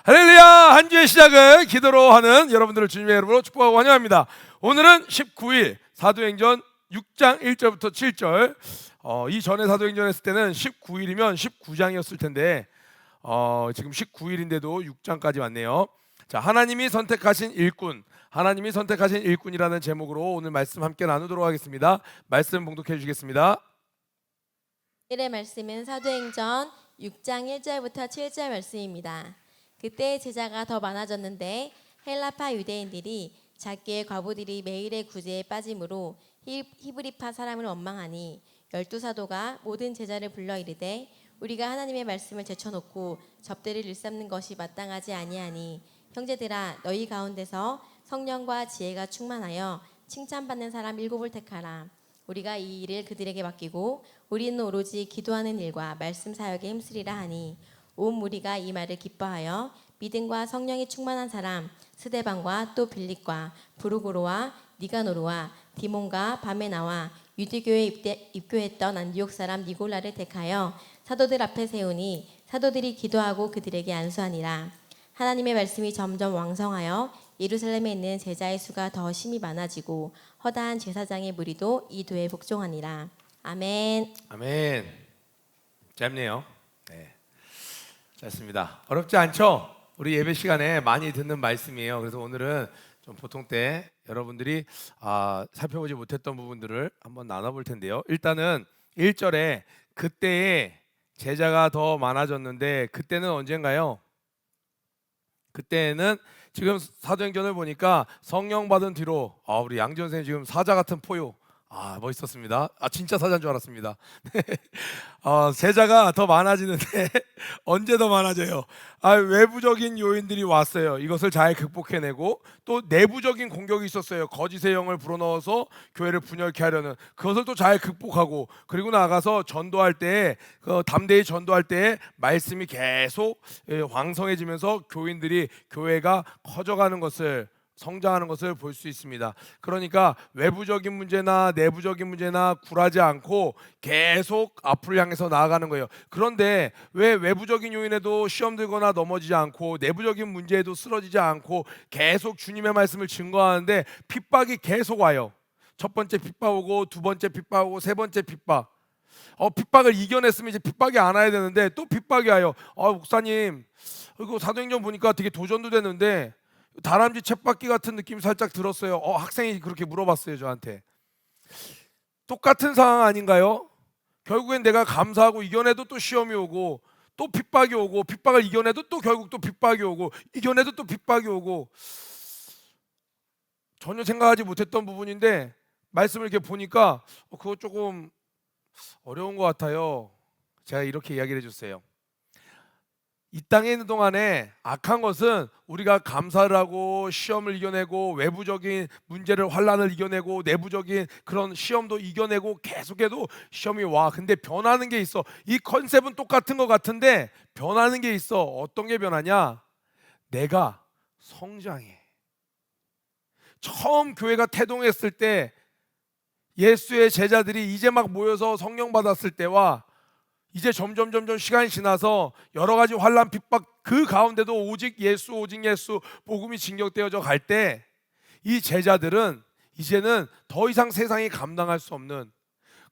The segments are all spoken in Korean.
할렐루야! 한 주의 시작을 기도로 하는 여러분들을 주님의 이름으로 축복하고 환영합니다. 오늘은 19일 사도행전 6장 1절부터 7절. 이전에 사도행전 했을 때는 19일이면 19장이었을 텐데 지금 19일인데도 6장까지 왔네요. 자, 하나님이 선택하신 일꾼, 하나님이 선택하신 일꾼이라는 제목으로 오늘 말씀 함께 나누도록 하겠습니다. 말씀 봉독해 주시겠습니다. 오늘의 말씀은 사도행전 6장 1절부터 7절 말씀입니다. 그때 제자가 더 많아졌는데 헬라파 유대인들이 작게의 과부들이 매일의 구제에 빠짐으로 히브리파 사람을 원망하니 12사도가 모든 제자를 불러 이르되 우리가 하나님의 말씀을 제쳐놓고 접대를 일삼는 것이 마땅하지 아니하니 형제들아 너희 가운데서 성령과 지혜가 충만하여 칭찬받는 사람 7을 택하라. 우리가 이 일을 그들에게 맡기고 우리는 오로지 기도하는 일과 말씀 사역에 힘쓰리라 하니 온 무리가 이 말을 기뻐하여 믿음과 성령이 충만한 사람 스데반과 또 빌립과 브루고로와 니가노르와 디몬과 바메나와 유대교에 입교했던 안디옥 사람 니골라를 택하여 사도들 앞에 세우니 사도들이 기도하고 그들에게 안수하니라. 하나님의 말씀이 점점 왕성하여 예루살렘에 있는 제자의 수가 더 심히 많아지고 허다한 제사장의 무리도 이 도에 복종하니라. 아멘. 아멘. 짧네요. 네, 짧습니다. 어렵지 않죠? 우리 예배 시간에 많이 듣는 말씀이에요. 그래서 오늘은 좀 보통 때 여러분들이 살펴보지 못했던 부분들을 한번 나눠볼 텐데요. 일단은 1절에 그때에 제자가 더 많아졌는데 그때는 언젠가요? 그때는 지금 사도행전을 보니까 성령 받은 뒤로 우리 양지 선생님 지금 사자 같은 포효 멋있었습니다. 진짜 사자인 줄 알았습니다. 제자가 더 많아지는데 언제 더 많아져요? 외부적인 요인들이 왔어요. 이것을 잘 극복해내고 또 내부적인 공격이 있었어요. 거짓의 영을 불어넣어서 교회를 분열케 하려는 그것을 또 잘 극복하고 그리고 나가서 전도할 때 담대히 전도할 때 말씀이 계속 왕성해지면서 교회가 커져가는 것을 성장하는 것을 볼 수 있습니다. 그러니까 외부적인 문제나 내부적인 문제나 굴하지 않고 계속 앞을 향해서 나아가는 거예요. 그런데 왜 외부적인 요인에도 시험 들거나 넘어지지 않고 내부적인 문제에도 쓰러지지 않고 계속 주님의 말씀을 증거하는데 핍박이 계속 와요. 첫 번째 핍박 오고 두 번째 핍박 오고 세 번째 핍박. 핍박을 이겨냈으면 이제 핍박이 안 와야 되는데 또 핍박이 와요. 목사님 이거 사도행전 보니까 되게 도전도 되는데 다람쥐 쳇바퀴 같은 느낌이 살짝 들었어요. 학생이 그렇게 물어봤어요 저한테. 똑같은 상황 아닌가요? 결국엔 내가 감사하고 이겨내도 또 시험이 오고 또 핍박이 오고 핍박을 이겨내도 또 결국 또 핍박이 오고 이겨내도 또 핍박이 오고 전혀 생각하지 못했던 부분인데 말씀을 이렇게 보니까 그거 조금 어려운 것 같아요. 제가 이렇게 이야기를 해줬어요. 이 땅에 있는 동안에 악한 것은 우리가 감사를 하고 시험을 이겨내고 외부적인 문제를 환난을 이겨내고 내부적인 그런 시험도 이겨내고 계속해도 시험이 와. 근데 변하는 게 있어. 이 컨셉은 똑같은 것 같은데 변하는 게 있어. 어떤 게 변하냐? 내가 성장해. 처음 교회가 태동했을 때 예수의 제자들이 이제 막 모여서 성령 받았을 때와 이제 점점 시간이 지나서 여러 가지 환난 핍박 그 가운데도 오직 예수 복음이 진격되어져 갈 때 이 제자들은 이제는 더 이상 세상이 감당할 수 없는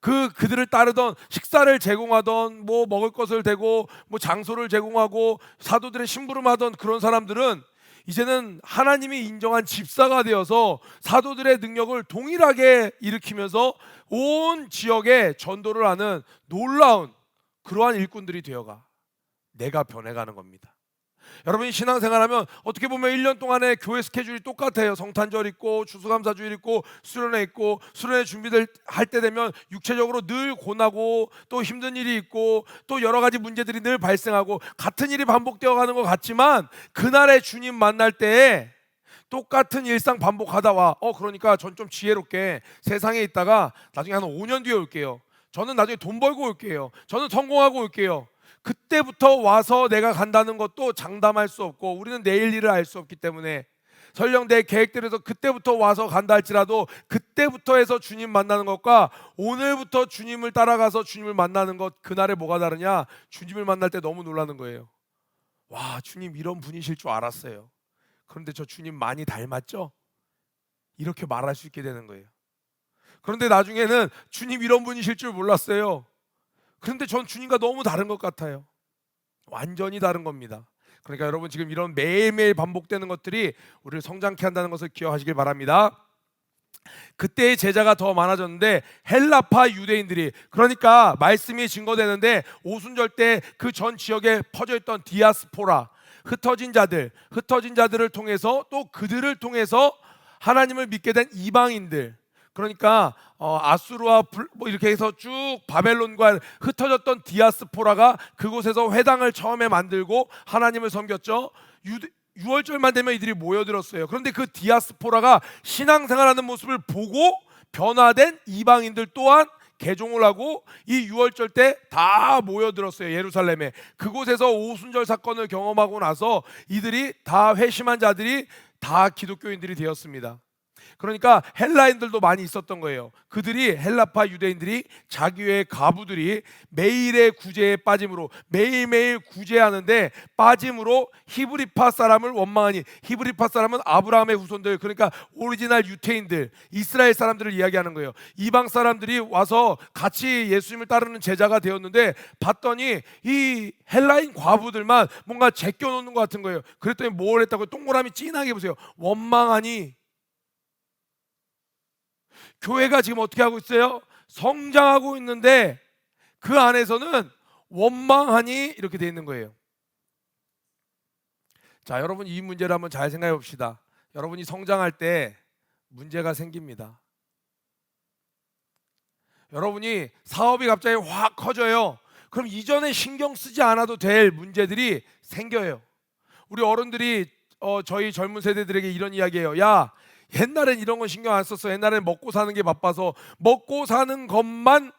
그들을 따르던 식사를 제공하던 먹을 것을 대고 장소를 제공하고 사도들의 심부름하던 그런 사람들은 이제는 하나님이 인정한 집사가 되어서 사도들의 능력을 동일하게 일으키면서 온 지역에 전도를 하는 놀라운 그러한 일꾼들이 되어가 내가 변해가는 겁니다. 여러분이 신앙생활하면 어떻게 보면 1년 동안에 교회 스케줄이 똑같아요. 성탄절 있고 추수감사주일 있고 수련회 있고 수련회 준비될 할 때 되면 육체적으로 늘 고나고 또 힘든 일이 있고 또 여러 가지 문제들이 늘 발생하고 같은 일이 반복되어 가는 것 같지만 그날에 주님 만날 때에 똑같은 일상 반복하다가 그러니까 전 좀 지혜롭게 세상에 있다가 나중에 한 5년 뒤에 올게요. 저는 나중에 돈 벌고 올게요. 저는 성공하고 올게요. 그때부터 와서 내가 간다는 것도 장담할 수 없고 우리는 내일 일을 알 수 없기 때문에 설령 내 계획대로해서 그때부터 와서 간다 할지라도 그때부터 해서 주님 만나는 것과 오늘부터 주님을 따라가서 주님을 만나는 것 그날에 뭐가 다르냐? 주님을 만날 때 너무 놀라는 거예요. 와, 주님 이런 분이실 줄 알았어요. 그런데 저 주님 많이 닮았죠? 이렇게 말할 수 있게 되는 거예요. 그런데 나중에는 주님 이런 분이실 줄 몰랐어요. 그런데 전 주님과 너무 다른 것 같아요. 완전히 다른 겁니다. 그러니까 여러분, 지금 이런 매일매일 반복되는 것들이 우리를 성장케 한다는 것을 기억하시길 바랍니다. 그때의 제자가 더 많아졌는데 헬라파 유대인들이, 그러니까 말씀이 증거되는데 오순절 때 그 전 지역에 퍼져 있던 디아스포라, 흩어진 자들을 통해서, 또 그들을 통해서 하나님을 믿게 된 이방인들, 그러니까 아수르와 뭐 이렇게 해서 쭉 바벨론과 흩어졌던 디아스포라가 그곳에서 회당을 처음에 만들고 하나님을 섬겼죠. 6월절만 되면 이들이 모여들었어요. 그런데 그 디아스포라가 신앙생활하는 모습을 보고 변화된 이방인들 또한 개종을 하고 이 6월절 때 다 모여들었어요. 예루살렘에. 그곳에서 오순절 사건을 경험하고 나서 이들이 다 회심한 자들이 다 기독교인들이 되었습니다. 그러니까 헬라인들도 많이 있었던 거예요. 그들이, 헬라파 유대인들이 자기의 과부들이 매일의 구제에 빠짐으로, 매일매일 구제하는데 빠짐으로 히브리파 사람을 원망하니, 히브리파 사람은 아브라함의 후손들, 그러니까 오리지널 유태인들, 이스라엘 사람들을 이야기하는 거예요. 이방 사람들이 와서 같이 예수님을 따르는 제자가 되었는데 봤더니 이 헬라인 과부들만 뭔가 제껴놓는 것 같은 거예요. 그랬더니 뭘 했다고? 동그라미 진하게 보세요. 원망하니. 교회가 지금 어떻게 하고 있어요? 성장하고 있는데 그 안에서는 원망하니 이렇게 돼 있는 거예요. 자, 여러분, 이 문제를 한번 잘 생각해 봅시다. 여러분이 성장할 때 문제가 생깁니다. 여러분이 사업이 갑자기 확 커져요. 그럼 이전에 신경 쓰지 않아도 될 문제들이 생겨요. 우리 어른들이 저희 젊은 세대들에게 이런 이야기해요. 야, 옛날엔 이런 건 신경 안 썼어. 옛날엔 먹고 사는 게 바빠서 먹고 사는 것만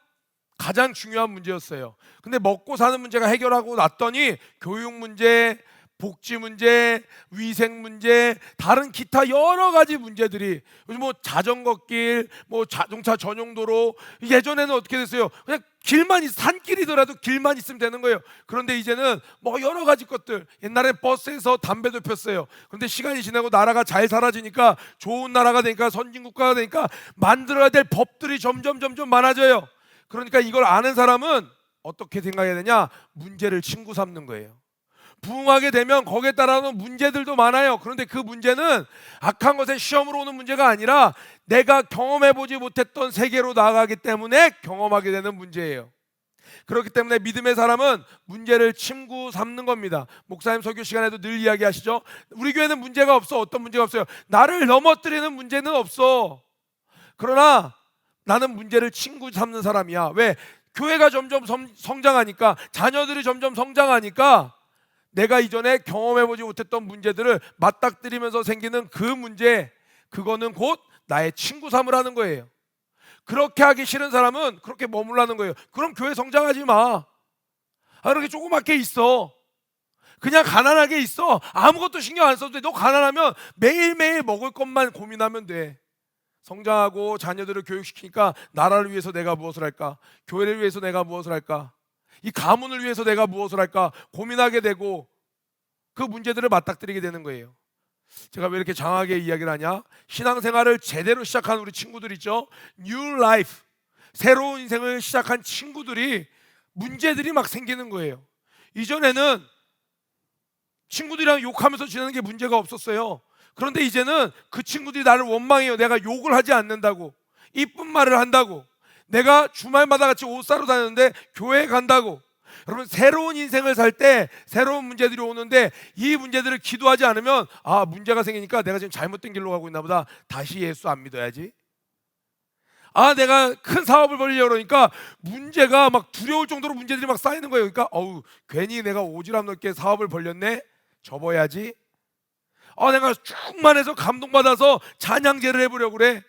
가장 중요한 문제였어요. 근데 먹고 사는 문제가 해결하고 났더니 교육 문제, 복지 문제, 위생 문제, 다른 기타 여러 가지 문제들이, 요즘 뭐 자전거길, 뭐 자동차 전용도로, 예전에는 어떻게 됐어요? 그냥 길만 산길이더라도 길만 있으면 되는 거예요. 그런데 이제는 뭐 여러 가지 것들, 옛날에 버스에서 담배도 폈어요. 그런데 시간이 지나고 나라가 잘 살아지니까, 좋은 나라가 되니까, 선진국가가 되니까 만들어야 될 법들이 점점 많아져요. 그러니까 이걸 아는 사람은 어떻게 생각해야 되냐? 문제를 친구 삼는 거예요. 부흥하게 되면 거기에 따라서 문제들도 많아요. 그런데 그 문제는 악한 것에 시험으로 오는 문제가 아니라 내가 경험해보지 못했던 세계로 나아가기 때문에 경험하게 되는 문제예요. 그렇기 때문에 믿음의 사람은 문제를 친구 삼는 겁니다. 목사님 설교 시간에도 늘 이야기하시죠. 우리 교회는 문제가 없어. 어떤 문제가 없어요? 나를 넘어뜨리는 문제는 없어. 그러나 나는 문제를 친구 삼는 사람이야. 왜? 교회가 점점 성장하니까, 자녀들이 점점 성장하니까 내가 이전에 경험해보지 못했던 문제들을 맞닥뜨리면서 생기는 그 문제, 그거는 곧 나의 친구 삼으라는 거예요. 그렇게 하기 싫은 사람은 그렇게 머물라는 거예요. 그럼 교회 성장하지 마. 그렇게 조그맣게 있어. 그냥 가난하게 있어. 아무것도 신경 안 써도 돼. 너 가난하면 매일매일 먹을 것만 고민하면 돼. 성장하고 자녀들을 교육시키니까 나라를 위해서 내가 무엇을 할까? 교회를 위해서 내가 무엇을 할까? 이 가문을 위해서 내가 무엇을 할까 고민하게 되고 그 문제들을 맞닥뜨리게 되는 거예요. 제가 왜 이렇게 장하게 이야기를 하냐? 신앙생활을 제대로 시작한 우리 친구들 있죠? New Life, 새로운 인생을 시작한 친구들이 문제들이 막 생기는 거예요. 이전에는 친구들이랑 욕하면서 지내는 게 문제가 없었어요. 그런데 이제는 그 친구들이 나를 원망해요. 내가 욕을 하지 않는다고, 이쁜 말을 한다고, 내가 주말마다 같이 옷 사러 다녔는데 교회에 간다고. 여러분, 새로운 인생을 살 때 새로운 문제들이 오는데 이 문제들을 기도하지 않으면, 아, 문제가 생기니까 내가 지금 잘못된 길로 가고 있나 보다. 다시 예수 안 믿어야지. 아, 내가 큰 사업을 벌리려고 그러니까 문제가 막 두려울 정도로 문제들이 막 쌓이는 거예요. 그러니까 괜히 내가 오지랖 넓게 사업을 벌렸네. 접어야지. 내가 충만해서 감동받아서 찬양제를 해보려고 그래.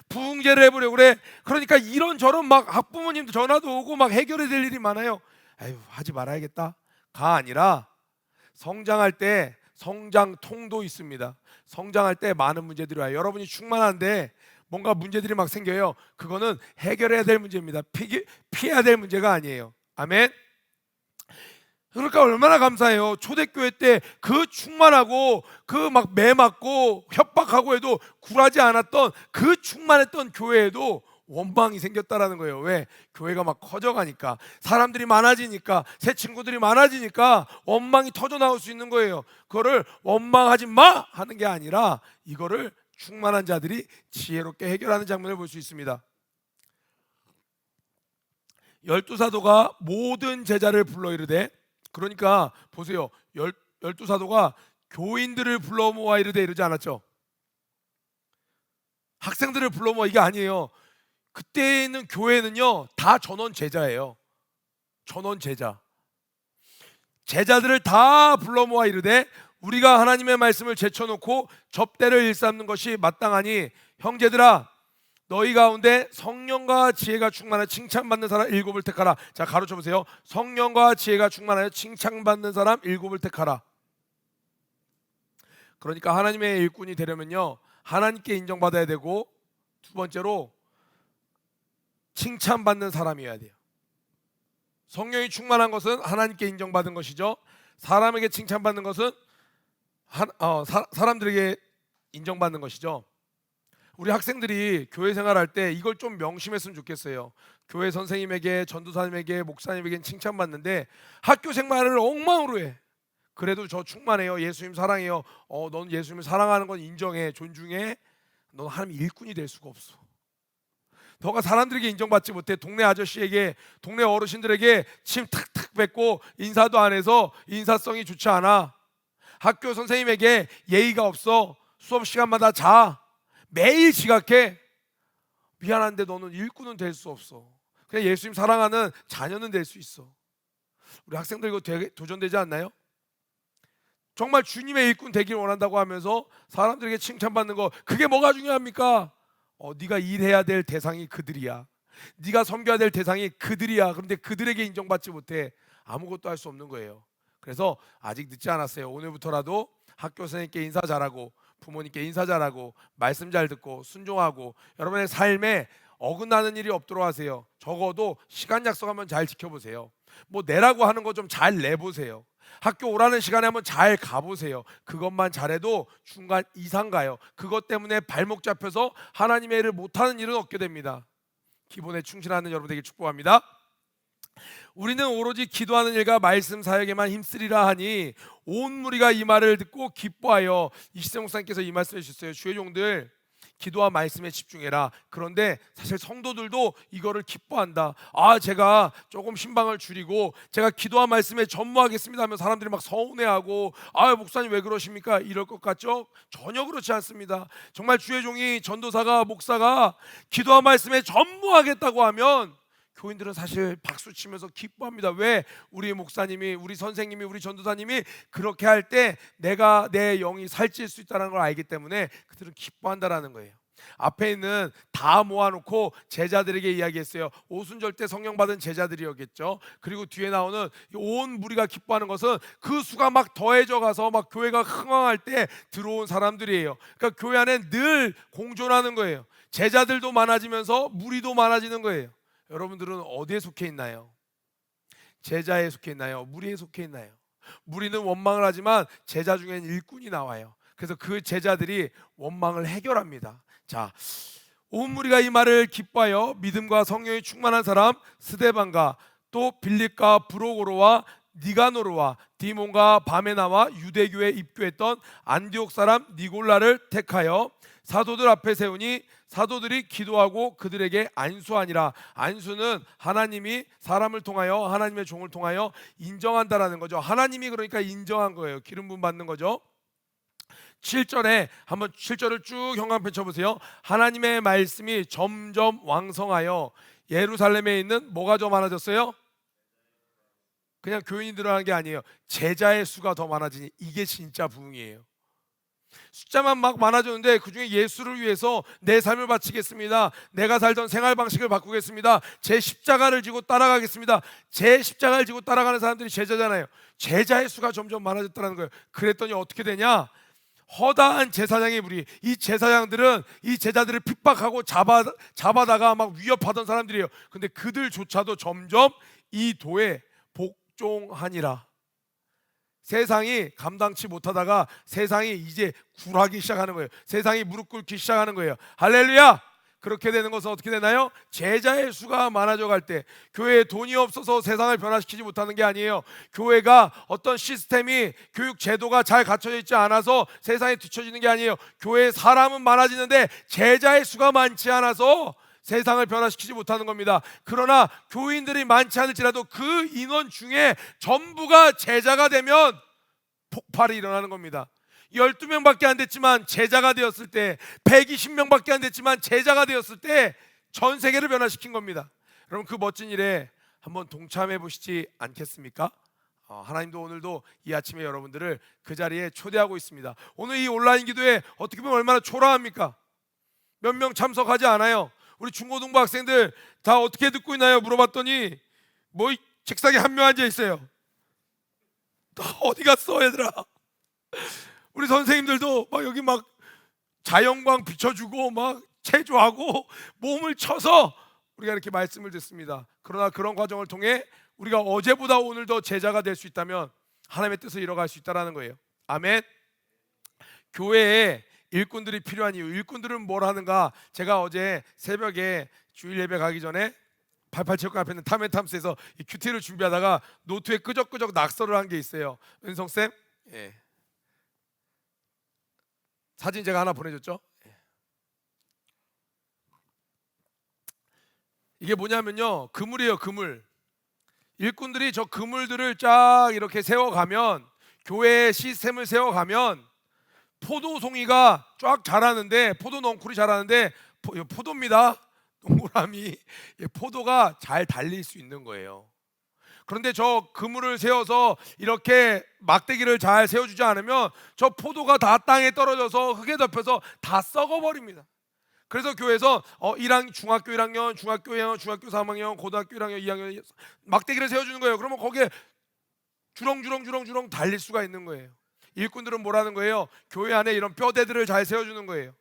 부흥제를 해보려고 그래. 그러니까 이런저런 막 학부모님도 전화도 오고 막 해결해야 될 일이 많아요. 아유, 하지 말아야겠다 가 아니라, 성장할 때 성장통도 있습니다. 성장할 때 많은 문제들이 와요. 여러분이 충만한데 뭔가 문제들이 막 생겨요. 그거는 해결해야 될 문제입니다. 피해야 될 문제가 아니에요. 아멘. 그러니까 얼마나 감사해요. 초대교회 때 그 충만하고 그 막 매 맞고 협박하고 해도 굴하지 않았던 그 충만했던 교회에도 원망이 생겼다라는 거예요. 왜? 교회가 막 커져가니까, 사람들이 많아지니까, 새 친구들이 많아지니까 원망이 터져 나올 수 있는 거예요. 그거를 원망하지 마 하는 게 아니라 이거를 충만한 자들이 지혜롭게 해결하는 장면을 볼 수 있습니다. 열두 사도가 모든 제자를 불러 이르되, 그러니까 보세요, 열두 사도가 교인들을 불러 모아 이르되 이러지 않았죠. 학생들을 불러 모아 이게 아니에요. 그때 있는 교회는요 다 전원 제자예요. 전원 제자. 제자들을 다 불러 모아 이르되 우리가 하나님의 말씀을 제쳐놓고 접대를 일삼는 것이 마땅하니 형제들아 너희 가운데 성령과 지혜가 충만하여 칭찬받는 사람 일곱을 택하라. 자, 가로쳐 보세요. 성령과 지혜가 충만하여 칭찬받는 사람 일곱을 택하라. 그러니까 하나님의 일꾼이 되려면요 하나님께 인정받아야 되고, 두 번째로 칭찬받는 사람이어야 돼요. 성령이 충만한 것은 하나님께 인정받은 것이죠. 사람에게 칭찬받는 것은 사람들에게 인정받는 것이죠. 우리 학생들이 교회 생활할 때 이걸 좀 명심했으면 좋겠어요. 교회 선생님에게, 전도사님에게, 목사님에게는 칭찬받는데 학교 생활을 엉망으로 해. 그래도 저 충만해요. 예수님 사랑해요. 넌 예수님을 사랑하는 건 인정해, 존중해. 넌 하나님 일꾼이 될 수가 없어. 너가 사람들에게 인정받지 못해. 동네 아저씨에게, 동네 어르신들에게 침 탁탁 뱉고 인사도 안 해서 인사성이 좋지 않아. 학교 선생님에게 예의가 없어. 수업 시간마다 자. 매일 지각해. 미안한데 너는 일꾼은 될 수 없어. 그냥 예수님 사랑하는 자녀는 될 수 있어. 우리 학생들 이거 도전되지 않나요? 정말 주님의 일꾼 되길 원한다고 하면서 사람들에게 칭찬받는 거, 그게 뭐가 중요합니까? 네가 일해야 될 대상이 그들이야. 네가 섬겨야 될 대상이 그들이야. 그런데 그들에게 인정받지 못해. 아무것도 할 수 없는 거예요. 그래서 아직 늦지 않았어요. 오늘부터라도 학교 선생님께 인사 잘하고, 부모님께 인사 잘하고, 말씀 잘 듣고, 순종하고, 여러분의 삶에 어긋나는 일이 없도록 하세요. 적어도 시간 약속하면 잘 지켜보세요. 뭐 내라고 하는 거 좀 잘 내보세요. 학교 오라는 시간에 한번 잘 가보세요. 그것만 잘해도 중간 이상 가요. 그것 때문에 발목 잡혀서 하나님의 일을 못하는 일은 없게 됩니다. 기본에 충실하는 여러분 되길 축복합니다. 우리는 오로지 기도하는 일과 말씀 사역에만 힘쓰리라 하니 온 무리가 이 말을 듣고 기뻐하여, 이시세 목사님께서 이 말씀해 주셨어요. 주의 종들 기도와 말씀에 집중해라. 그런데 사실 성도들도 이거를 기뻐한다. 제가 조금 신방을 줄이고 제가 기도와 말씀에 전무하겠습니다 하면 사람들이 막 서운해하고, 목사님 왜 그러십니까? 이럴 것 같죠? 전혀 그렇지 않습니다. 정말 주의 종이, 전도사가, 목사가 기도와 말씀에 전무하겠다고 하면 교인들은 사실 박수 치면서 기뻐합니다. 왜? 우리 목사님이, 우리 선생님이, 우리 전도사님이 그렇게 할 때 내가, 내 영이 살찔 수 있다는 걸 알기 때문에 그들은 기뻐한다라는 거예요. 앞에 있는 다 모아놓고 제자들에게 이야기했어요. 오순절 때 성령 받은 제자들이었겠죠. 그리고 뒤에 나오는 온 무리가 기뻐하는 것은 그 수가 막 더해져 가서 막 교회가 흥황할 때 들어온 사람들이에요. 그러니까 교회 안에 늘 공존하는 거예요. 제자들도 많아지면서 무리도 많아지는 거예요. 여러분들은 어디에 속해 있나요? 제자에 속해 있나요? 무리에 속해 있나요? 무리는 원망을 하지만 제자 중엔 일꾼이 나와요. 그래서 그 제자들이 원망을 해결합니다. 자, 온 무리가 이 말을 기뻐하여 믿음과 성령이 충만한 사람 스데반과 또 빌립과 브로고로와 니가노르와 디몬과 바메나와 유대교에 입교했던 안디옥 사람 니골라를 택하여 사도들 앞에 세우니 사도들이 기도하고 그들에게 안수하니라. 안수는 하나님이 사람을 통하여, 하나님의 종을 통하여 인정한다라는 거죠. 하나님이 그러니까 인정한 거예요. 기름 부음 받는 거죠. 7절에 한번 7절을 쭉 형광펜 쳐보세요. 하나님의 말씀이 점점 왕성하여 예루살렘에 있는 뭐가 더 많아졌어요? 그냥 교인이 늘어나는 게 아니에요. 제자의 수가 더 많아지니 이게 진짜 부흥이에요. 숫자만 막 많아졌는데 그중에 예수를 위해서 내 삶을 바치겠습니다. 내가 살던 생활 방식을 바꾸겠습니다. 제 십자가를 지고 따라가겠습니다. 제 십자가를 지고 따라가는 사람들이 제자잖아요. 제자의 수가 점점 많아졌다는 거예요. 그랬더니 어떻게 되냐? 허다한 제사장의 무리, 이 제사장들은 이 제자들을 핍박하고 잡아다가 막 위협하던 사람들이에요. 근데 그들조차도 점점 이 도에 복종하니라. 세상이 감당치 못하다가 세상이 이제 굴하기 시작하는 거예요. 세상이 무릎 꿇기 시작하는 거예요. 할렐루야! 그렇게 되는 것은 어떻게 되나요? 제자의 수가 많아져 갈 때, 교회에 돈이 없어서 세상을 변화시키지 못하는 게 아니에요. 교회가 어떤 시스템이, 교육 제도가 잘 갖춰져 있지 않아서 세상에 뒤처지는 게 아니에요. 교회에 사람은 많아지는데 제자의 수가 많지 않아서 세상을 변화시키지 못하는 겁니다. 그러나 교인들이 많지 않을지라도 그 인원 중에 전부가 제자가 되면 폭발이 일어나는 겁니다. 12명밖에 안 됐지만 제자가 되었을 때, 120명밖에 안 됐지만 제자가 되었을 때 전 세계를 변화시킨 겁니다. 여러분, 그 멋진 일에 한번 동참해 보시지 않겠습니까? 하나님도 오늘도 이 아침에 여러분들을 그 자리에 초대하고 있습니다. 오늘 이 온라인 기도에 어떻게 보면 얼마나 초라합니까? 몇 명 참석하지 않아요. 우리 중고등부 학생들 다 어떻게 듣고 있나요? 물어봤더니 뭐 책상에 한 명 앉아 있어요. 다 어디 갔어 얘들아? 우리 선생님들도 막 여기 막 자연광 비춰주고 막 체조하고 몸을 쳐서 우리가 이렇게 말씀을 듣습니다. 그러나 그런 과정을 통해 우리가 어제보다 오늘 더 제자가 될 수 있다면 하나님의 뜻을 이뤄갈 수 있다는 거예요. 아멘. 교회에 일꾼들이 필요한 이유, 일꾼들은 뭘 하는가? 제가 어제 새벽에 주일 예배 가기 전에 88체육관 앞에 있는 탐앤탐스에서 이 큐티를 준비하다가 노트에 끄적끄적 낙서를 한 게 있어요. 은성쌤, 예. 사진 제가 하나 보내줬죠. 이게 뭐냐면요, 그물이에요. 그물. 일꾼들이 저 그물들을 쫙 이렇게 세워가면, 교회의 시스템을 세워가면 포도송이가 쫙 자라는데, 포도 넝쿨이 자라는데, 포도입니다. 동그라미. 포도가 잘 달릴 수 있는 거예요. 그런데 저 그물을 세워서 이렇게 막대기를 잘 세워주지 않으면 저 포도가 다 땅에 떨어져서 흙에 덮여서 다 썩어버립니다. 그래서 교회에서 중학교 1학년, 중학교 2학년, 중학교 3학년, 고등학교 1학년, 2학년 막대기를 세워주는 거예요. 그러면 거기에 주렁주렁 달릴 수가 있는 거예요. 일꾼들은 뭐라는 거예요? 교회 안에 이런 뼈대들을 잘 세워주는 거예요.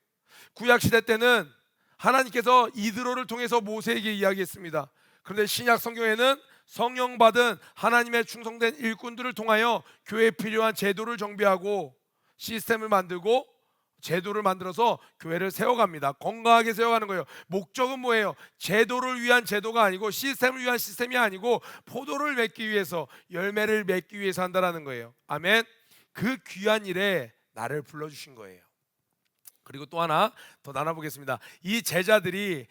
구약시대 때는 하나님께서 이드로를 통해서 모세에게 이야기했습니다. 그런데 신약 성경에는 성령 받은 하나님의 충성된 일꾼들을 통하여 교회에 필요한 제도를 정비하고 시스템을 만들고 제도를 만들어서 교회를 세워갑니다. 건강하게 세워가는 거예요. 목적은 뭐예요? 제도를 위한 제도가 아니고, 시스템을 위한 시스템이 아니고, 포도를 맺기 위해서, 열매를 맺기 위해서 한다는 거예요. 아멘. 그 귀한 일에 나를 불러주신 거예요. 그리고 또 하나 더 나눠보겠습니다. 이 제자들이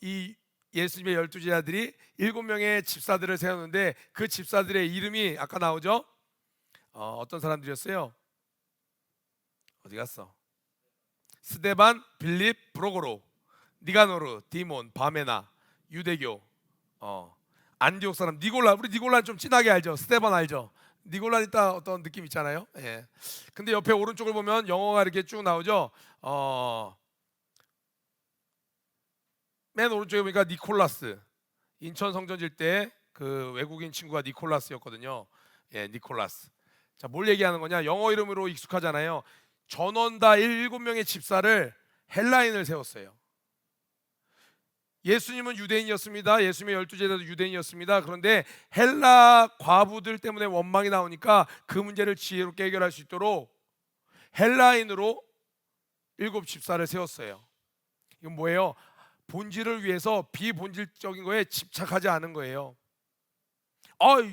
이 예수님의 12제자들이 7명의 집사들을 세웠는데, 그 집사들의 이름이 아까 나오죠? 어떤 사람들이었어요? 어디 갔어? 스데반, 빌립, 브로고로, 니가노르, 디몬, 바메나, 유대교, 안디옥 사람 니골라. 우리 니골라는 좀 진하게 알죠? 스데반 알죠? 니골라 있다 어떤 느낌 있잖아요. 예. 근데 옆에 오른쪽을 보면 영어가 이렇게 쭉 나오죠. 맨 오른쪽에 보니까 니콜라스. 인천 성전질 때 그 외국인 친구가 니콜라스였거든요. 예, 니콜라스. 자, 뭘 얘기하는 거냐? 영어 이름으로 익숙하잖아요. 전원 다 7명의 집사를 헬라인을 세웠어요. 예수님은 유대인이었습니다. 예수님의 12제자도 유대인이었습니다. 그런데 헬라 과부들 때문에 원망이 나오니까 그 문제를 지혜롭게 해결할 수 있도록 헬라인으로 7 집사를 세웠어요. 이건 뭐예요? 본질을 위해서 비본질적인 거에 집착하지 않은 거예요.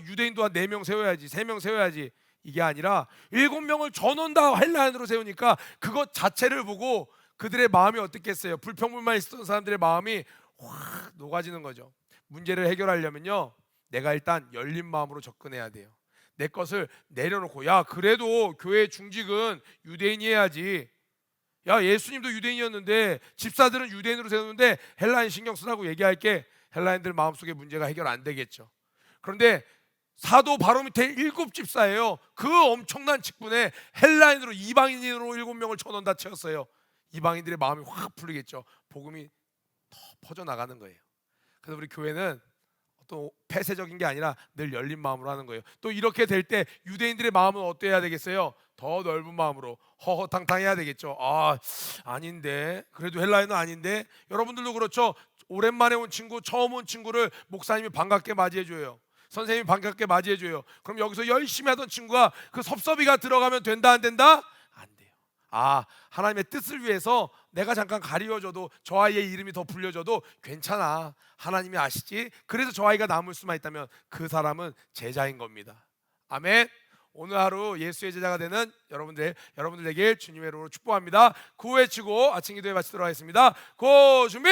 유대인도 한 4명 세워야지, 3명 세워야지, 이게 아니라 7명을 전원 다 헬라인으로 세우니까 그것 자체를 보고 그들의 마음이 어떻겠어요? 불평불만 있었던 사람들의 마음이 확 녹아지는 거죠. 문제를 해결하려면요, 내가 일단 열린 마음으로 접근해야 돼요. 내 것을 내려놓고, 야, 그래도 교회 중직은 유대인이 해야지. 야, 예수님도 유대인이었는데 집사들은 유대인으로 세웠는데 헬라인 신경 쓰라고 얘기할게. 헬라인들 마음속에 문제가 해결 안 되겠죠. 그런데 사도 바로 밑에 7 집사예요. 그 엄청난 직분에 헬라인으로, 이방인으로 7명을 전원 다 채웠어요. 이방인들의 마음이 확 풀리겠죠. 복음이 더 퍼져나가는 거예요. 그래서 우리 교회는 또 폐쇄적인 게 아니라 늘 열린 마음으로 하는 거예요. 또 이렇게 될 때 유대인들의 마음은 어때야 되겠어요? 더 넓은 마음으로 허허탕탕해야 되겠죠. 아닌데, 그래도 헬라인은 아닌데. 여러분들도 그렇죠. 오랜만에 온 친구, 처음 온 친구를 목사님이 반갑게 맞이해줘요. 선생님이 반갑게 맞이해줘요. 그럼 여기서 열심히 하던 친구가 그 섭섭이가 들어가면 된다 안 된다? 안 돼요. 아, 하나님의 뜻을 위해서 내가 잠깐 가리워줘도 저 아이의 이름이 더 불려져도 괜찮아. 하나님이 아시지? 그래서 저 아이가 남을 수만 있다면 그 사람은 제자인 겁니다. 아멘. 오늘 하루 예수의 제자가 되는 여러분들에게 주님의 이름으로 축복합니다. 구호 외치고 아침 기도에 마치도록 하겠습니다. 고 준비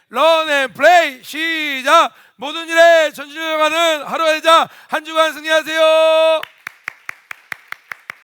런 앤 플레이 시작. 모든 일에 전진해가는 하루의 제자 한 주간 승리하세요.